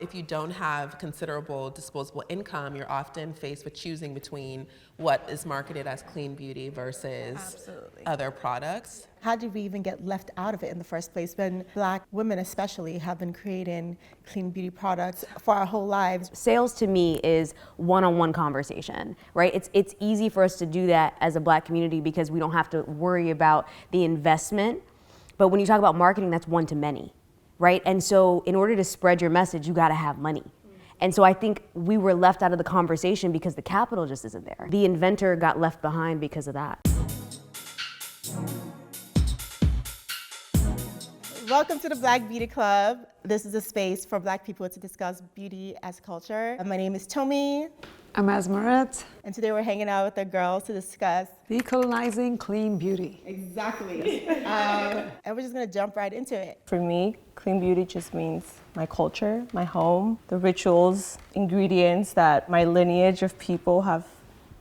If you don't have considerable disposable income, you're often faced with choosing between what is marketed as clean beauty versus other products. How did we even get left out of it in the first place when Black women especially have been creating clean beauty products for our whole lives? Sales to me is one-on-one conversation, right? It's easy for us to do that as a Black community because we don't have to worry about the investment. But when you talk about marketing, that's one to many. Right? And so in order to spread your message, you gotta have money. And so I think we were left out of the conversation because the capital just isn't there. The inventor got left behind because of that. Welcome to the Black Beauty Club. This is a space for Black people to discuss beauty as culture. My name is Tomi. I'm Asmaret. And today we're hanging out with the girls to discuss Decolonizing clean beauty. Exactly. And we're just gonna jump right into it. For me, clean beauty just means my culture, my home, the rituals, ingredients that my lineage of people have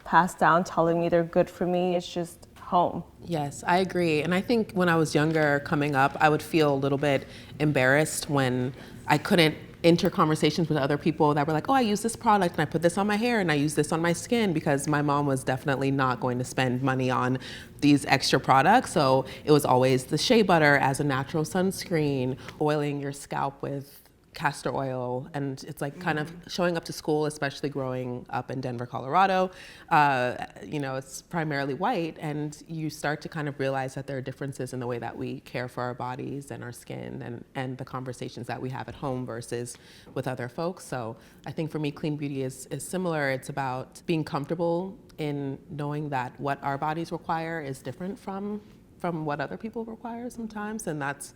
passed down telling me they're good for me. It's just home. Yes, I agree. And I think when I was younger coming up, I would feel a little bit embarrassed when I couldn't enter conversations with other people that were like, oh, I use this product and I put this on my hair and I use this on my skin, because my mom was definitely not going to spend money on these extra products. So it was always the shea butter as a natural sunscreen, oiling your scalp with castor oil, and it's like kind of showing up to school, especially growing up in Denver, Colorado. It's primarily white, and you start to kind of realize that there are differences in the way that we care for our bodies and our skin and the conversations that we have at home versus with other folks. So I think for me, clean beauty is similar. It's about being comfortable in knowing that what our bodies require is different from what other people require sometimes, and it's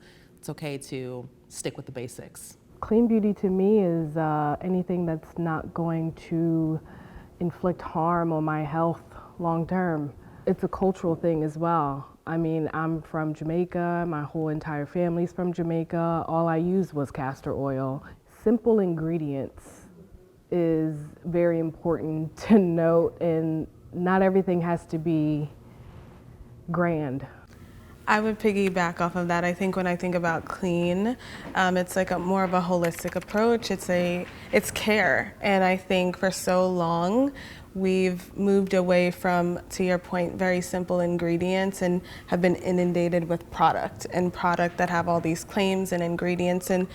okay to stick with the basics. Clean beauty to me is anything that's not going to inflict harm on my health long term. It's a cultural thing as well. I mean, I'm from Jamaica, my whole entire family's from Jamaica. All I used was castor oil. Simple ingredients is very important to note, and not everything has to be grand. I would piggyback off of that. I think when I think about clean, it's like more of a holistic approach. It's care. And I think for so long, we've moved away from, to your point, very simple ingredients and have been inundated with product that have all these claims and ingredients and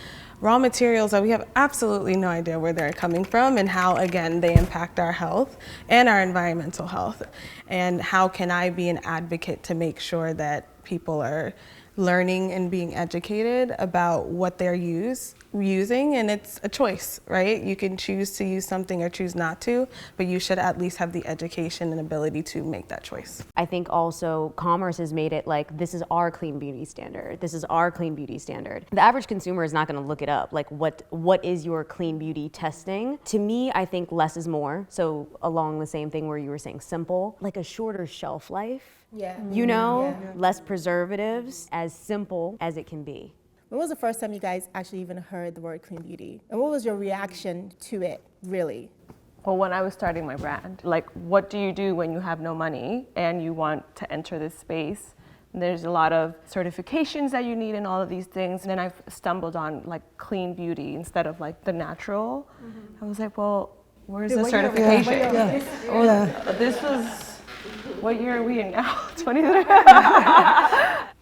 raw materials that we have absolutely no idea where they're coming from and how, again, they impact our health and our environmental health. And how can I be an advocate to make sure that people are learning and being educated about what they're using, and it's a choice, right? You can choose to use something or choose not to, but you should at least have the education and ability to make that choice. I think also commerce has made it like, this is our clean beauty standard. This is our clean beauty standard. The average consumer is not gonna look it up. Like, what is your clean beauty testing? To me, I think less is more. So along the same thing where you were saying simple, like a shorter shelf life. Yeah. Less preservatives, as simple as it can be. When was the first time you guys actually even heard the word clean beauty? And what was your reaction to it, really? Well, when I was starting my brand, like, what do you do when you have no money and you want to enter this space? There's a lot of certifications that you need and all of these things. And then I stumbled on like clean beauty instead of like the natural. I was like, well, where's the certification? This was, what year are we in now? 23?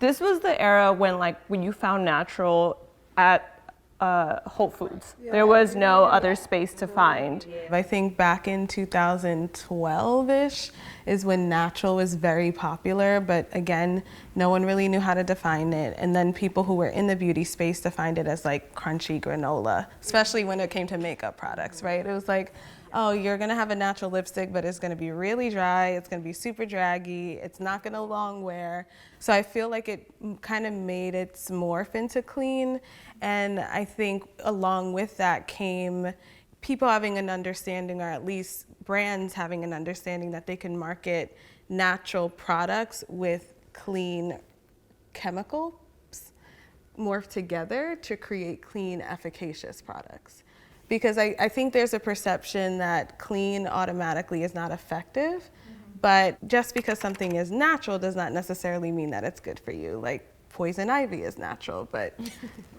This was the era when you found natural at Whole Foods. There was no other space to find. I think back in 2012-ish is when natural was very popular, but again, no one really knew how to define it. And then people who were in the beauty space defined it as like crunchy granola, especially when it came to makeup products, right? It was like, oh, you're gonna have a natural lipstick, but it's gonna be really dry, it's gonna be super draggy, it's not gonna long wear. So I feel like it kind of made its morph into clean. And I think along with that came people having an understanding, or at least brands having an understanding that they can market natural products with clean chemicals morphed together to create clean, efficacious products. Because I think there's a perception that clean automatically is not effective, but just because something is natural does not necessarily mean that it's good for you. Like poison ivy is natural, but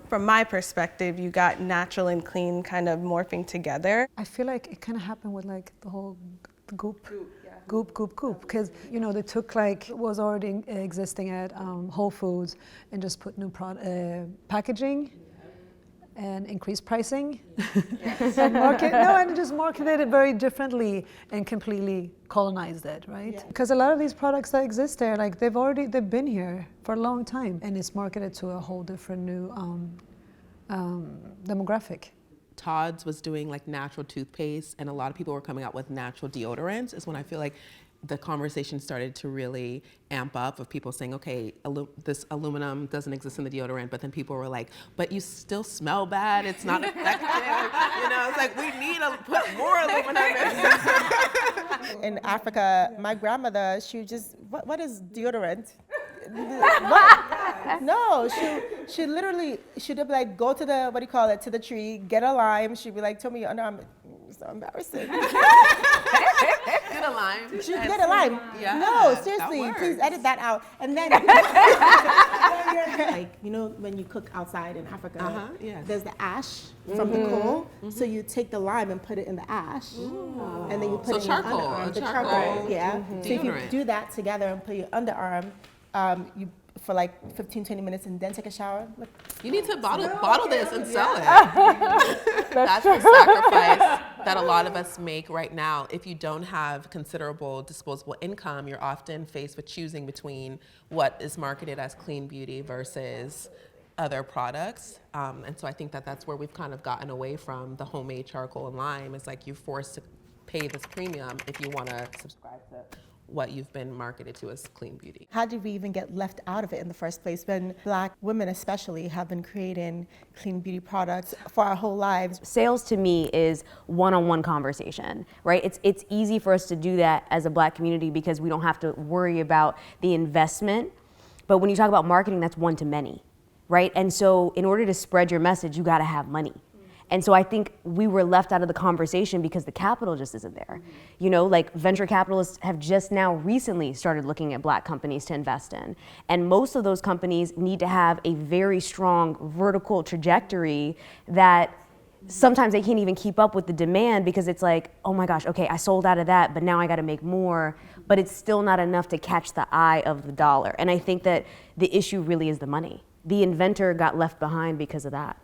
from my perspective, you got natural and clean kind of morphing together. I feel like it kind of happened with like the whole goop. Goop, because they took like what was already existing at Whole Foods and just put new packaging and increased pricing and just marketed it very differently and completely colonized it, right? Because a lot of these products that exist there, like they've been here for a long time, and it's marketed to a whole different new demographic. Todd's was doing like natural toothpaste, and a lot of people were coming out with natural deodorants, is when I feel like the conversation started to really amp up of people saying, okay, this aluminum doesn't exist in the deodorant, but then people were like, but you still smell bad, it's not effective. It's like, we need to put more aluminum in. In Africa, my grandmother, she would just, what is deodorant? What? No, she literally, she'd be like, go to the, to the tree, get a lime. She'd be like, tell me your underarm. It's so embarrassing. Get a lime. She'd get a lime. Yeah, no, seriously, please edit that out. And then, like, when you cook outside in Africa, yes. there's the ash from the coal. So you take the lime and put it in the ash. And then you put it in charcoal, your underarm. a The charcoal, yeah. So if you deodorant. do that together and put your underarm, you for like 15-20 minutes and then take a shower. You need to bottle this and sell it. That's the sacrifice that a lot of us make right now. If you don't have considerable disposable income, you're often faced with choosing between what is marketed as clean beauty versus other products. And so I think that that's where we've kind of gotten away from the homemade charcoal and lime. It's like you're forced to pay this premium if you want to subscribe to what you've been marketed to as clean beauty. How did we even get left out of it in the first place when Black women especially have been creating clean beauty products for our whole lives? Sales to me is one-on-one conversation, right? It's easy for us to do that as a Black community because we don't have to worry about the investment. But when you talk about marketing, that's one to many, right? And so in order to spread your message, you gotta have money. And so I think we were left out of the conversation because the capital just isn't there. Like venture capitalists have just now recently started looking at Black companies to invest in. And most of those companies need to have a very strong vertical trajectory that sometimes they can't even keep up with the demand because it's like, oh my gosh, okay, I sold out of that, but now I gotta make more, but it's still not enough to catch the eye of the dollar. And I think that the issue really is the money. The inventor got left behind because of that.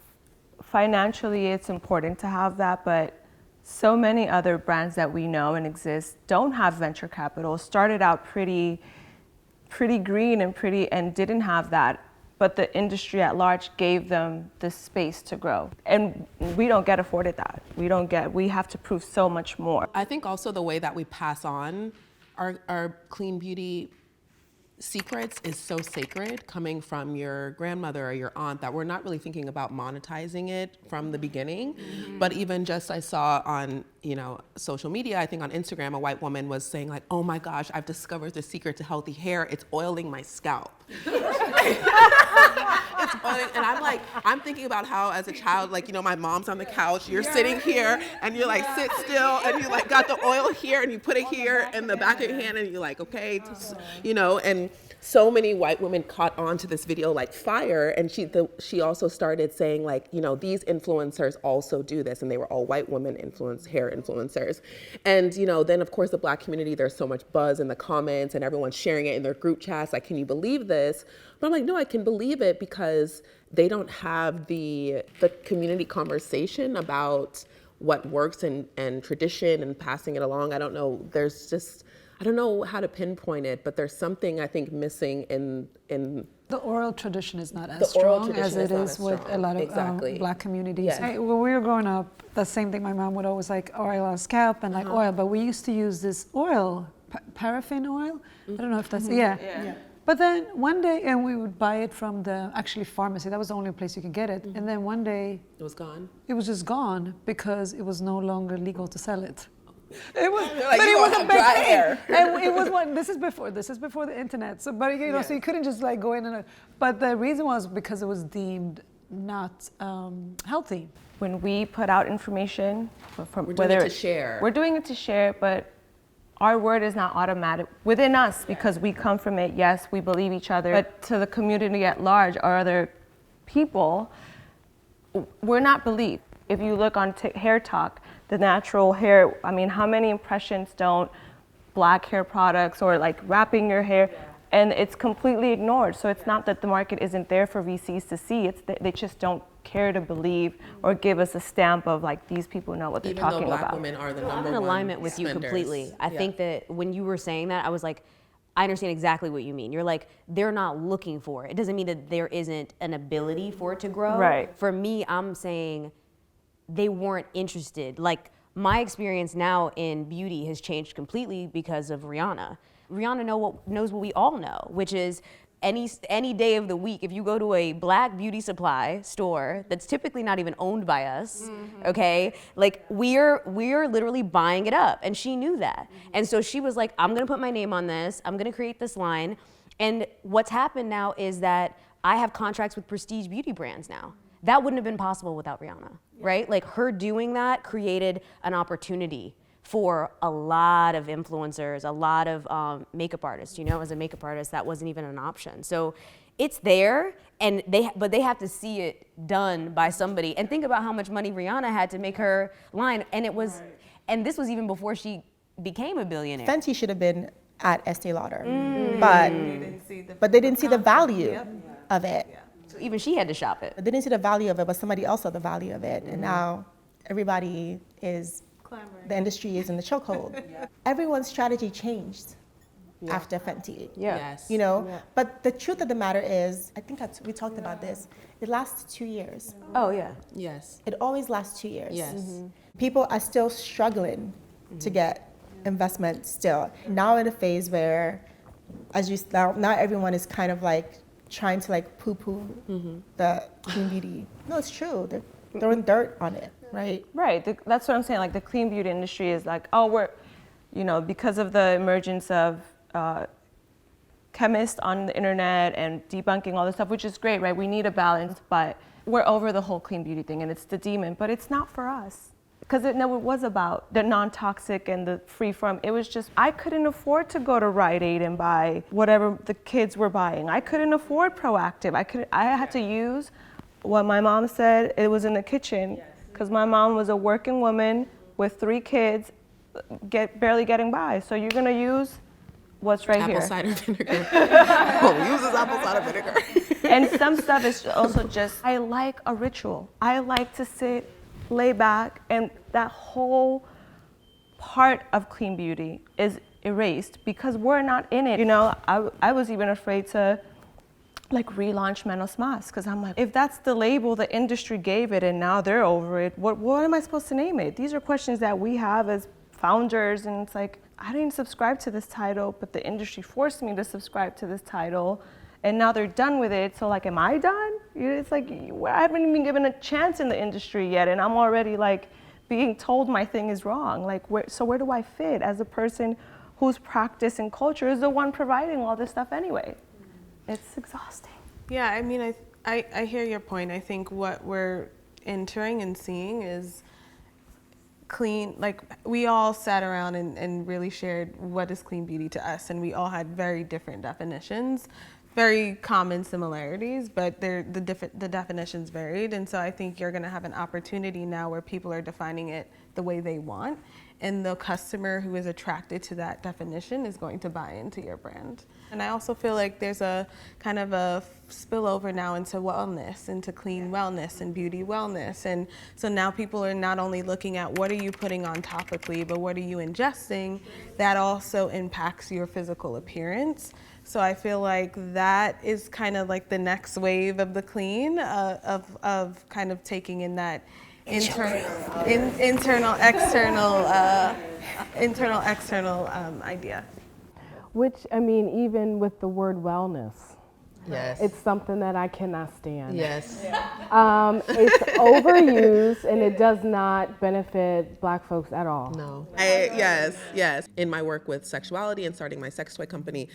Financially, it's important to have that, but so many other brands that we know and exist don't have venture capital, started out pretty green and didn't have that, but the industry at large gave them the space to grow. And we don't get afforded that. We have to prove so much more. I think also the way that we pass on our clean beauty secrets is so sacred, coming from your grandmother or your aunt, that we're not really thinking about monetizing it from the beginning. But even just I saw on social media, I think on Instagram, a white woman was saying like, oh my gosh, I've discovered the secret to healthy hair. It's oiling my scalp. It's oiling, and I'm thinking about how as a child, my mom's on the couch, you're sitting here and you're like, sit still, and you got the oil here and you put it here in the back of your hand and you're like, okay, and so many white women caught on to this video like fire, and she also started saying these influencers also do this, and they were all white women hair influencers. And then of course the Black community, there's so much buzz in the comments and everyone's sharing it in their group chats, like, can you believe this? But I'm like, no, I can believe it because they don't have the community conversation about what works and tradition and passing it along. I don't know, I don't know how to pinpoint it, but there's something I think missing in the oral tradition is not as strong as it is with a lot of Black communities. Yes. When we were growing up, the same thing, my mom would always oil our scalp and oil, but we used to use this oil, paraffin oil. I don't know if that's, yeah. But then one day, and we would buy it from the pharmacy. That was the only place you could get it. And then one day, it was gone. It was just gone because it was no longer legal to sell it. It was, but it was a big thing. Hair. And it was this is before the internet. So, but so you couldn't just go in and. But the reason was because it was deemed not healthy. When we put out information, we're doing it to share. We're doing it to share, but our word is not automatic within us because we come from it. Yes, we believe each other, but to the community at large or other people, we're not believed. If you look on Hair Talk, the natural hair, I mean, how many impressions don't black hair products or like wrapping your hair, and it's completely ignored. So it's not that the market isn't there for VCs to see, it's that they just don't care to believe or give us a stamp of like, these people know what they're Even talking though black about. women are the I'm number in one alignment with you spenders. completely. I think that when you were saying that, I was like, I understand exactly what you mean. You're like, they're not looking for it. It doesn't mean that there isn't an ability for it to grow. Right. For me, I'm saying they weren't interested. Like, my experience now in beauty has changed completely because of Rihanna. Rihanna knows what we all know, which is any day of the week, if you go to a black beauty supply store that's typically not even owned by us, okay, like we're literally buying it up, and she knew that. And so she was like, I'm gonna put my name on this, I'm gonna create this line. And what's happened now is that I have contracts with prestige beauty brands now. That wouldn't have been possible without Rihanna, right? Like, her doing that created an opportunity for a lot of influencers, a lot of makeup artists. You know, as a makeup artist, that wasn't even an option. So it's there, and but they have to see it done by somebody. And think about how much money Rihanna had to make her line, and it was, and this was even before she became a billionaire. Fenty should have been at Estee Lauder, but they didn't see the value of it. So even she had to shop it. They didn't see the value of it, but somebody else saw the value of it, and now everybody is. The industry is in the chokehold. Everyone's strategy changed after Fenty. Yes. You know, but the truth of the matter is, I think we talked about this. It lasts 2 years. Oh yeah. Yes. It always lasts 2 years. Yes. People are still struggling to get investment still. Now in a phase where, now everyone is kind of like trying to like poo-poo the clean beauty. No, it's true. They're throwing dirt on it. Right. Right. That's what I'm saying. Like, the clean beauty industry is like, oh, we're, you know, because of the emergence of chemists on the internet and debunking all this stuff, which is great, right? We need a balance, but we're over the whole clean beauty thing, and it's the demon. But it's not for us, because it was about the non-toxic and the free from. It was just, I couldn't afford to go to Rite Aid and buy whatever the kids were buying. I couldn't afford Proactive. I had to use what my mom said. It was in the kitchen. Because my mom was a working woman with 3 kids, barely getting by. So you're gonna use what's right here. Apple cider vinegar. Well, uses apple cider vinegar. And some stuff is also just, I like a ritual. I like to sit, lay back, and that whole part of clean beauty is erased because we're not in it. You know, I was even afraid to like relaunch Menos Mas, because I'm like, if that's the label the industry gave it and now they're over it, what am I supposed to name it? These are questions that we have as founders, and it's like, I didn't subscribe to this title, but the industry forced me to subscribe to this title, and now they're done with it, so like, am I done? It's like, I haven't even given a chance in the industry yet, and I'm already like being told my thing is wrong. Like, where do I fit as a person whose practice and culture is the one providing all this stuff anyway? It's exhausting. Yeah, I mean, I hear your point. I think what we're entering and seeing is clean, like we all sat around and really shared what is clean beauty to us, and we all had very different definitions, very common similarities, but the definitions varied. And so I think you're gonna have an opportunity now where people are defining it the way they want, and the customer who is attracted to that definition is going to buy into your brand. And I also feel like there's a kind of a spillover now into wellness, into clean wellness and beauty wellness. And so now people are not only looking at what are you putting on topically, but what are you ingesting that also impacts your physical appearance. So I feel like that is kind of like the next wave of the clean, of kind of taking in that internal, external idea. Which, I mean, even with the word wellness, Yes. it's something that I cannot stand. Yes. It's overused, and it does not benefit Black folks at all. No. Yes. In my work with sexuality and starting my sex toy company,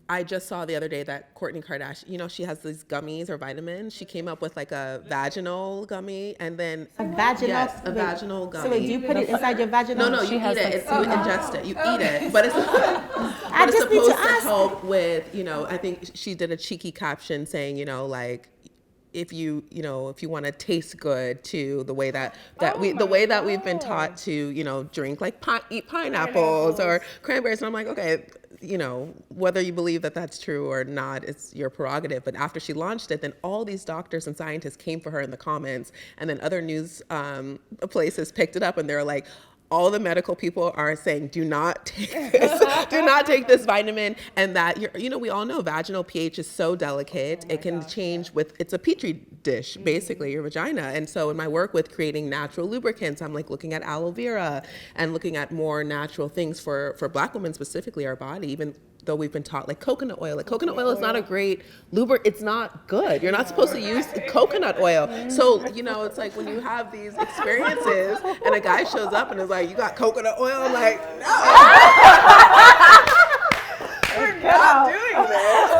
I just saw the other day that Kourtney Kardashian, you know, she has these gummies or vitamins. She came up with like a vaginal gummy, and then A vaginal? Yes, a vaginal gummy. So wait, do you put it inside your vaginal? No, you eat it. You ingest it. You eat it, but it's I it's just need supposed to ask. help with, you know. I think she did a cheeky caption saying, you know, like, if you want to taste good to the way that we've been taught to, drink like eat pineapples or cranberries. And I'm like, okay, whether you believe that that's true or not, it's your prerogative. But after she launched it, then all these doctors and scientists came for her in the comments, and then other news places picked it up, and they're like, all the medical people are saying, do not take this, do not take this vitamin, and that we all know vaginal pH is so delicate. It can change it's a petri dish, basically, your vagina. And so in my work with creating natural lubricants, I'm like looking at aloe vera and looking at more natural things for Black women, specifically our body, even though we've been taught like coconut oil. Like coconut oil is not a great lubricant. It's not good. You're not supposed to use coconut oil. So, it's like when you have these experiences and a guy shows up and is like, you got coconut oil? I'm like, no. We're not doing this.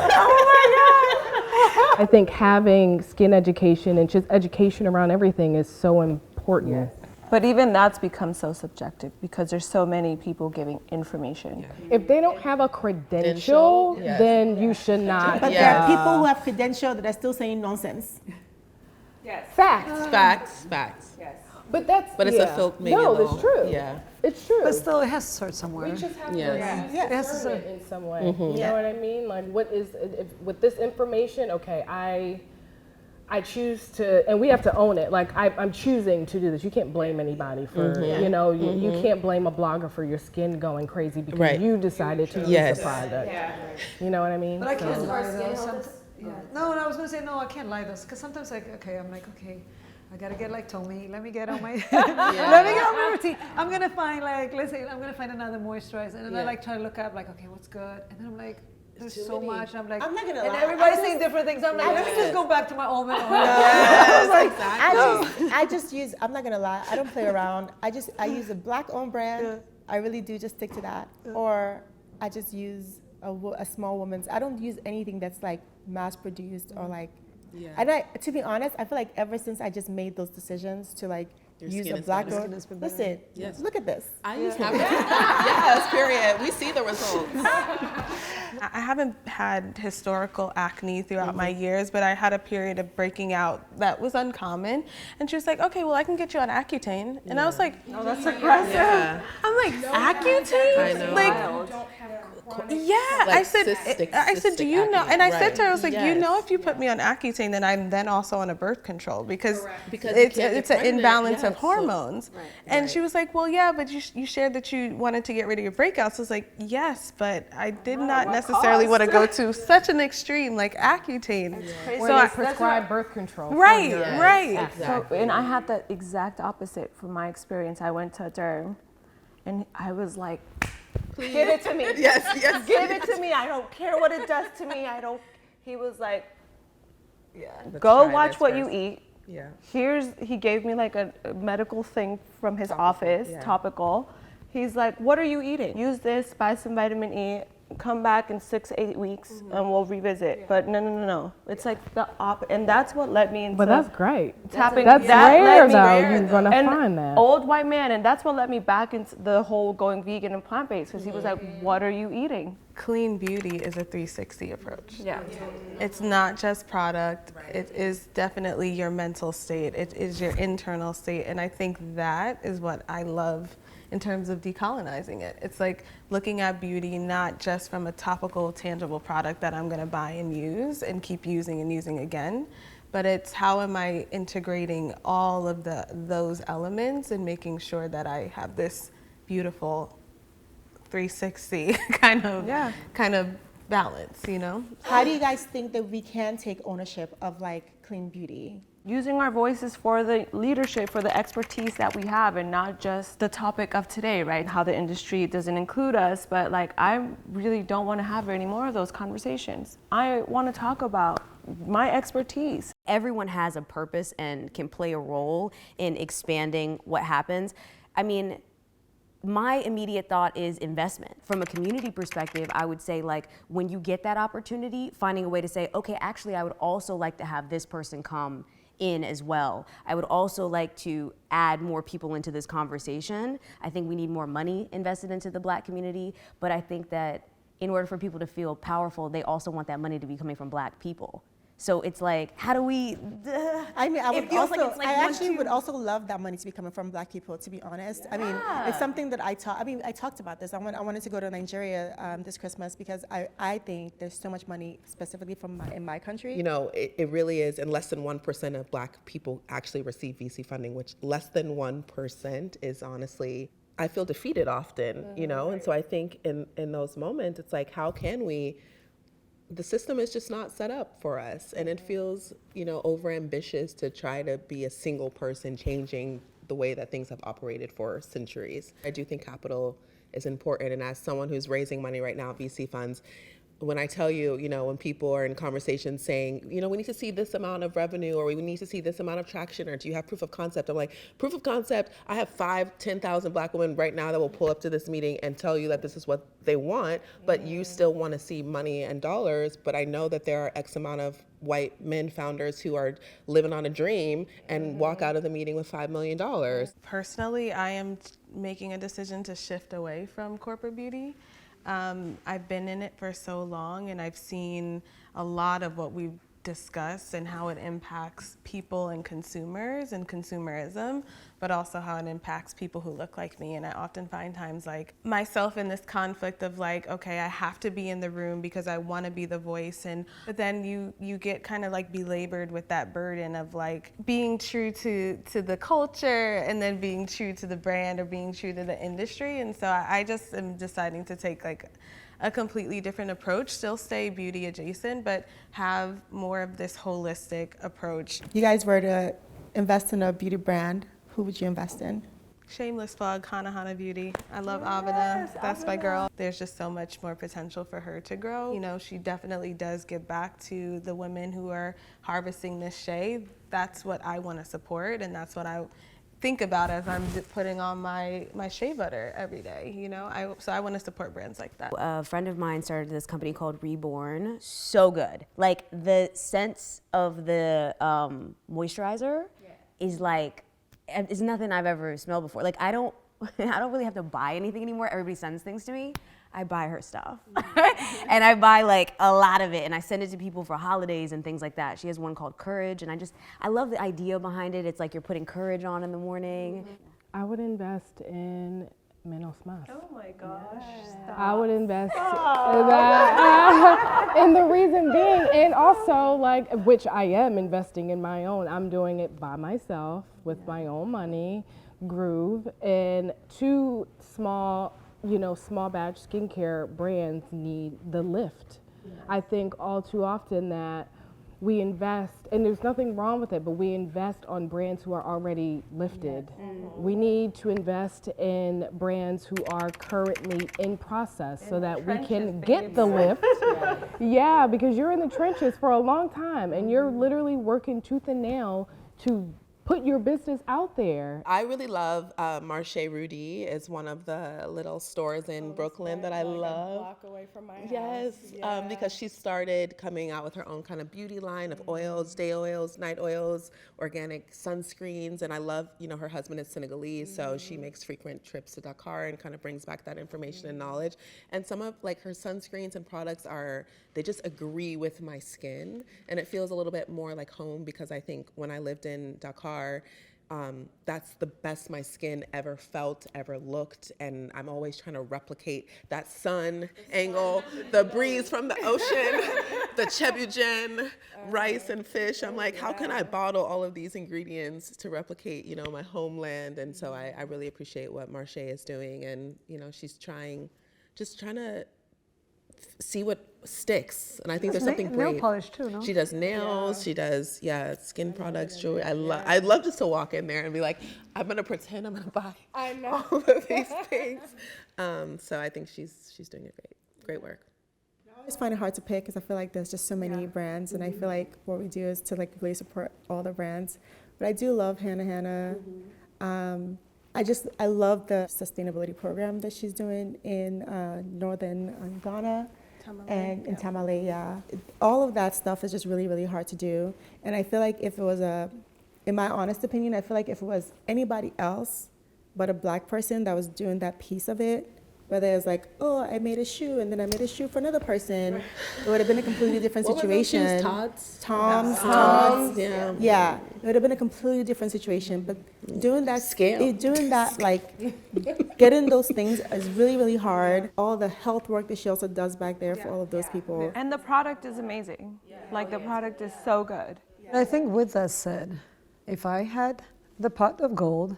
I think having skin education and just education around everything is so important. Yes. But even that's become so subjective because there's so many people giving information. Yeah. If they don't have a credential, then you should not. But there are people who have credential that are still saying nonsense. Yes. Facts. Yes. But it's a filter. It's true. Yeah. It's true. But still, it has to start somewhere. We just have to it has to start in some way. You know what I mean? Like, with this information? Okay, I choose to, and we have to own it. Like I'm choosing to do this. You can't blame anybody for, you can't blame a blogger for your skin going crazy because you decided to use the product. Yeah. You know what I mean? But I can't lie though. No, I was gonna say no. I can't lie though, because sometimes I'm like, okay, I gotta get like Tommy. Let me get on my, let me get on my routine. I'm gonna find let's say I'm gonna find another moisturizer, and then I like try to look up like, okay, what's good, and then I'm like. There's so much. And I'm like, I'm not gonna and lie. everybody's saying different things. I'm like, let me just go back to my almond oil. I just use. I'm not gonna lie. I don't play around. I use a Black-owned brand. Yeah. I really do just stick to that. Yeah. Or I just use a small woman's. I don't use anything that's like mass produced or like. Yeah. And to be honest, I feel like ever since I just made those decisions to like. Use a Black-owned. Listen, look at this. I use yes, period. We see the results. I haven't had historical acne throughout my years, but I had a period of breaking out that was uncommon. And she was like, okay, well, I can get you on Accutane. And I was like, oh, that's aggressive. Yeah. I'm like, Accutane? I know. Like, I said, do you know? And I said to her, I was like, you know, if you put me on Accutane, then I'm then also on a birth control because it's an imbalance of hormones. So, and she was like, well, yeah, but you shared that you wanted to get rid of your breakouts. I was like, yes, but I did not necessarily want to go to such an extreme like Accutane. So I prescribe birth control. Right. Exactly. So, and I had the exact opposite from my experience. I went to a derm, and I was like, please. Give it to me. Yes. Give it to me. I don't care what it does to me. He was like, go watch what you eat. Yeah. He gave me like a medical thing from his office, topical. He's like, what are you eating? Use this, buy some vitamin E, come back in 6-8 weeks and we'll revisit. Yeah. But no. It's like the and that's what led me into. But that's great. Tapping. That's rare though. You're gonna find that. Old white man, and that's what led me back into the whole going vegan and plant-based because he was like, what are you eating? Clean beauty is a 360 approach. Yeah. It's not just product. It is definitely your mental state. It is your internal state. And I think that is what I love in terms of decolonizing it. It's like looking at beauty not just from a topical, tangible product that I'm gonna buy and use and keep using and using again, but it's how am I integrating all of those elements and making sure that I have this beautiful 360 kind of balance, you know? How do you guys think that we can take ownership of like clean beauty? Using our voices for the leadership, for the expertise that we have, and not just the topic of today, right? How the industry doesn't include us, but like I really don't want to have any more of those conversations. I want to talk about my expertise. Everyone has a purpose and can play a role in expanding what happens. I mean, my immediate thought is investment. From a community perspective, I would say like when you get that opportunity, finding a way to say, okay, actually I would also like to have this person come in as well. I would also like to add more people into this conversation. I think we need more money invested into the Black community, but I think that in order for people to feel powerful, they also want that money to be coming from Black people. So it's like, how do we? I mean, It feels like it's like I one, actually two. would also love that money to be coming from Black people, to be honest. I mean, it's something that I talked about this. I wanted to go to Nigeria this Christmas because I think there's so much money specifically in my country. You know, it really is, and less than 1% of Black people actually receive VC funding, which less than 1% is honestly, I feel defeated often, you know? And so I think in those moments, it's like, how can we, the system is just not set up for us. And it feels, you know, overambitious to try to be a single person changing the way that things have operated for centuries. I do think capital is important. And as someone who's raising money right now, VC funds, when I tell you, you know, when people are in conversations saying, you know, we need to see this amount of revenue, or we need to see this amount of traction, or do you have proof of concept? I'm like, proof of concept, I have 10,000 Black women right now that will pull up to this meeting and tell you that this is what they want, but you still want to see money and dollars. But I know that there are X amount of white men founders who are living on a dream and walk out of the meeting with $5 million. Personally, I am making a decision to shift away from corporate beauty. I've been in it for so long, and I've seen a lot of what we've discussed and how it impacts people and consumers and consumerism, but also how it impacts people who look like me. And I often find times like myself in this conflict of like, okay, I have to be in the room because I want to be the voice, but then you get kind of like belabored with that burden of like being true to the culture and then being true to the brand or being true to the industry. And so I just am deciding to take like a completely different approach, still stay beauty adjacent, but have more of this holistic approach. You guys were to invest in a beauty brand, who would you invest in? Shameless plug, Hana Beauty. I love Avana. That's my girl. There's just so much more potential for her to grow. You know, she definitely does give back to the women who are harvesting this shea. That's what I want to support, and that's what I think about as I'm putting on my shea butter every day, you know? So I want to support brands like that. A friend of mine started this company called Reborn. So good. Like the sense of the moisturizer is like, it's nothing I've ever smelled before. Like I don't really have to buy anything anymore. Everybody sends things to me. I buy her stuff. And I buy like a lot of it, and I send it to people for holidays and things like that. She has one called Courage, and I love the idea behind it. It's like you're putting courage on in the morning. I would invest in menos más. Oh my gosh. Stop. I would invest in that. And the reason being, and also like, which I am investing in my own, I'm doing it by myself with my own money, Groove, and two small batch skincare brands need the lift. I think all too often that we invest, and there's nothing wrong with it, but we invest on brands who are already lifted. We need to invest in brands who are currently in process so that we can get the lift. Yeah, because you're in the trenches for a long time and you're literally working tooth and nail to put your business out there. I really love Marche Rudy. Is one of the little stores in Brooklyn that I love. A block away from my house. Yes, because she started coming out with her own kind of beauty line of oils, day oils, night oils, organic sunscreens, and I love, her husband is Senegalese, so she makes frequent trips to Dakar and kind of brings back that information and knowledge. And some of like her sunscreens and products they just agree with my skin, and it feels a little bit more like home, because I think when I lived in Dakar, that's the best my skin ever felt, ever looked, and I'm always trying to replicate that sun angle, the breeze from the ocean, the chebugen, rice and fish. I'm like, how can I bottle all of these ingredients to replicate, my homeland? And so I really appreciate what Marche is doing, and she's trying to see what sticks, and I think there's something brave. Nail polish too, no? She does nails. She does skin products, jewelry. I'd love just to walk in there and be like, I'm gonna pretend I'm gonna buy all of these things. So I think she's doing a great work. I always find it hard to pick because I feel like there's just so many brands, and I feel like what we do is to like really support all the brands. But I do love Hannah. I love the sustainability program that she's doing in northern Ghana and in Tamale. Yeah, all of that stuff is just really, really hard to do. And I feel like if it was in my honest opinion, I feel like if it was anybody else but a Black person that was doing that piece of it, Whether it's like, oh, I made a shoe and then I made a shoe for another person, it would have been a completely different situation. Tom's. Yeah, it would have been a completely different situation. But doing that, like, getting those things is really, really hard. All the health work that she also does back there for all of those people. And the product is amazing. Like, the product is so good. I think with that said, if I had the pot of gold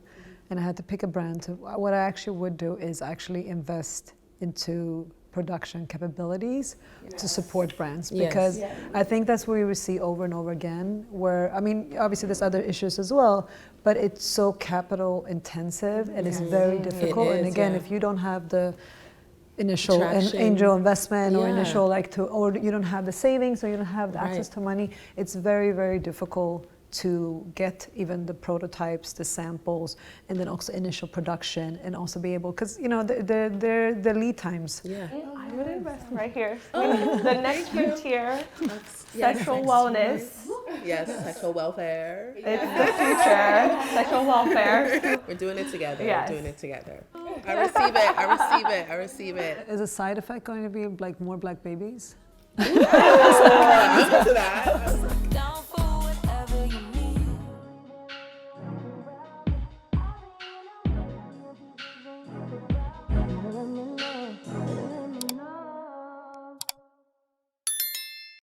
and I had to pick a brand, what I actually would do is actually invest into production capabilities to support brands, because I think that's where we see over and over again where, I mean, obviously there's other issues as well, but it's so capital intensive and it's very difficult. And again, if you don't have the initial angel investment or initial or you don't have the savings or you don't have the access to money, it's very, very difficult to get even the prototypes, the samples, and then also initial production, and also be able, because you know the lead times. I would invest right here. The next frontier, sexual wellness. Yes, sexual welfare. It's the future, sexual welfare. We're doing it together. Yes. We're doing it together. I receive it. I receive it. I receive it. Is a side effect going to be like more black babies? I'm into that.